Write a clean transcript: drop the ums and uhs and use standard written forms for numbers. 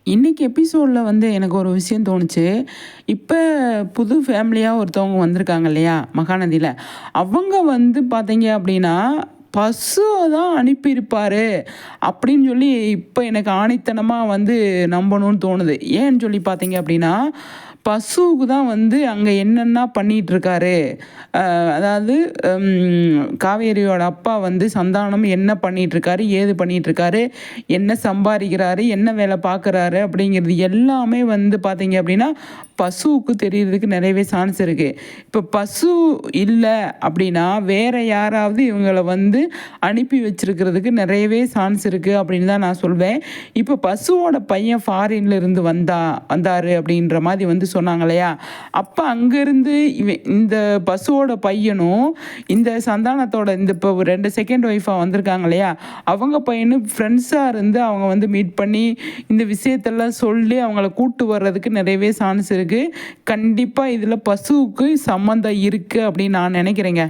இன்னைக்கு எபிசோடில் வந்து எனக்கு ஒரு விஷயம் தோணுச்சு. இப்போ புது ஃபேமிலியாக ஒருத்தவங்க வந்திருக்காங்க இல்லையா மகாநதியில். அவங்க வந்து பார்த்தீங்க அப்படின்னா பசுவை தான் அனுப்பியிருப்பாரு அப்படின்னு சொல்லி இப்போ எனக்கு ஆணித்தனமாக வந்து நம்பணும்னு தோணுது. ஏன்னு சொல்லி பார்த்தீங்க அப்படின்னா பசுவுக்கு தான் வந்து அங்கே என்னென்ன பண்ணிகிட்ருக்காரு. அதாவது காவேரியோட அப்பா வந்து சந்தானம் என்ன பண்ணிகிட்ருக்காரு, ஏது பண்ணிகிட்ருக்காரு, என்ன சம்பாதிக்கிறாரு, என்ன வேலை பார்க்குறாரு அப்படிங்கிறது எல்லாமே வந்து பார்த்தீங்க அப்படின்னா பசுவுக்கு தெரியறதுக்கு நிறையவே சான்ஸ் இருக்குது. இப்போ பசு இல்லை அப்படின்னா வேறு யாராவது இவங்களை வந்து அனுப்பி வச்சிருக்கிறதுக்கு நிறையவே சான்ஸ் இருக்குது அப்படின்னு தான் நான் சொல்வேன். இப்போ பசுவோட பையன் ஃபாரின்ல இருந்து வந்தார் அப்படின்ற மாதிரி வந்து சொன்னாங்க இல்லையா. அப்போ அங்கேருந்து இந்த பசுவோட பையனும் இந்த சந்தானத்தோட இந்த இப்போ 2 செகண்ட் ஒய்ஃபாக வந்திருக்காங்க இல்லையா, அவங்க பையனும் ஃப்ரெண்ட்ஸாக இருந்து அவங்க வந்து மீட் பண்ணி இந்த விஷயத்தெல்லாம் சொல்லி அவங்கள கூட்டு வர்றதுக்கு நிறையவே சான்ஸ் இருக்குது. கண்டிப்பாக இதில் பசுவுக்கு சம்மந்தம் இருக்குது அப்படின்னு நான் நினைக்கிறேங்க.